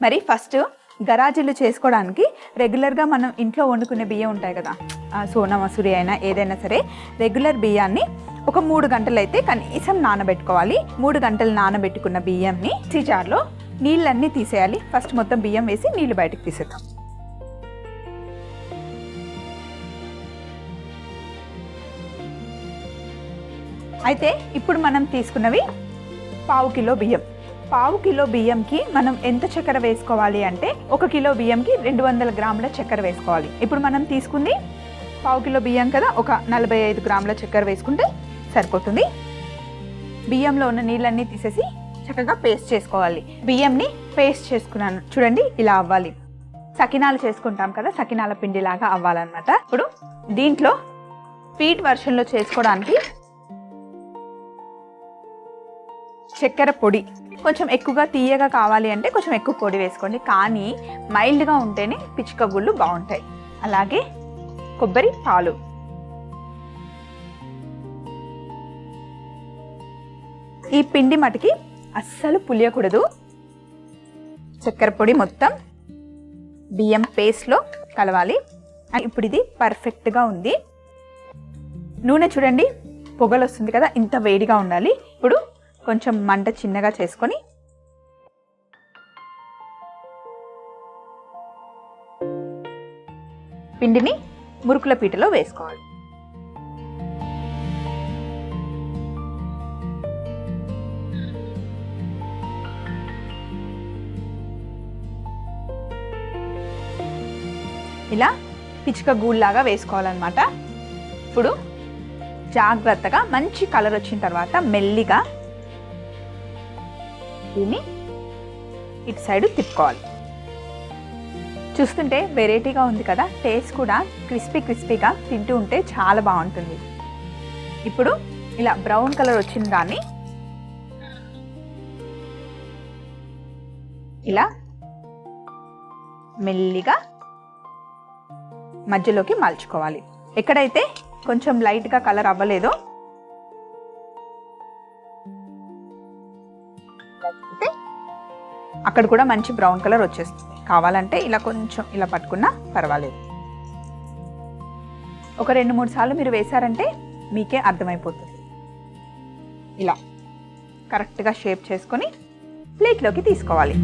మరి ఫస్ట్ గరాజీలు చేసుకోవడానికి రెగ్యులర్గా మనం ఇంట్లో వండుకునే బియ్యం ఉంటాయి కదా, సోనా మసూరి అయినా ఏదైనా సరే, రెగ్యులర్ బియ్యాన్ని ఒక 3 గంటలు అయితే కనీసం నానబెట్టుకోవాలి. 3 గంటలు నానబెట్టుకున్న బియ్యంని జార్లో నీళ్ళన్నీ తీసేయాలి. ఫస్ట్ మొత్తం బియ్యం వేసి నీళ్ళు బయటకు తీసేద్దాం. అయితే ఇప్పుడు మనం తీసుకున్నవి 1/2 కిలో బియ్యం. 1/2 కిలో బియ్యంకి మనం ఎంత చక్కెర వేసుకోవాలి అంటే 1 కిలో బియ్యంకి 200 గ్రాముల చక్కెర వేసుకోవాలి. ఇప్పుడు మనం తీసుకుంది 1/2 కిలో బియ్యం కదా, ఒక 45 గ్రాముల చక్కెర వేసుకుంటే సరిపోతుంది. బియ్యంలో ఉన్న నీళ్ళన్నీ తీసేసి చక్కగా పేస్ట్ చేసుకోవాలి. బియ్యంని పేస్ట్ చేసుకున్నాను చూడండి, ఇలా అవ్వాలి. సకినాలు చేసుకుంటాం కదా, సకినాల పిండిలాగా అవ్వాలన్నమాట. ఇప్పుడు దీంట్లో స్వీట్ వర్షన్లో చేసుకోవడానికి చక్కెర పొడి కొంచెం ఎక్కువగా తీయగా కావాలి అంటే కొంచెం ఎక్కువ పొడి వేసుకోండి, కానీ మైల్డ్గా ఉంటేనే పిచ్చుక గుళ్ళు బాగుంటాయి. అలాగే కొబ్బరి పాలు, ఈ పిండి మటుకి అస్సలు పులియకూడదు. చక్కెర పొడి మొత్తం బియ్యం పేస్ట్లో కలవాలి. ఇప్పుడు ఇది పర్ఫెక్ట్గా ఉంది. నూనె చూడండి పొగలు వస్తుంది కదా, ఇంత వేడిగా ఉండాలి. ఇప్పుడు కొంచెం మంట చిన్నగా చేసుకొని పిండిని మురుకుల పీటలో వేసుకోవాలి. ఇలా పిచ్చుక గూళ్ళలాగా వేసుకోవాలన్నమాట. ఇప్పుడు జాగ్రత్తగా మంచి కలర్ వచ్చిన తర్వాత మెల్లిగా దీన్ని ఇటు సైడ్ తిప్పుకోవాలి. చూస్తుంటే వెరైటీగా ఉంది కదా, టేస్ట్ కూడా క్రిస్పీగా తింటూ ఉంటే చాలా బాగుంటుంది. ఇప్పుడు ఇలా బ్రౌన్ కలర్ వచ్చిన దాన్ని ఇలా మెల్లిగా మధ్యలోకి మలుచుకోవాలి. ఎక్కడైతే కొంచెం లైట్గా కలర్ అవ్వలేదో అక్కడ కూడా మంచి బ్రౌన్ కలర్ వచ్చేస్తుంది. కావాలంటే ఇలా కొంచెం ఇలా పట్టుకున్నా పర్వాలేదు. ఒక 2-3 సార్లు మీరు వేశారంటే మీకే అర్థమైపోతుంది. ఇలా కరెక్ట్గా షేప్ చేసుకొని ప్లేట్లోకి తీసుకోవాలి.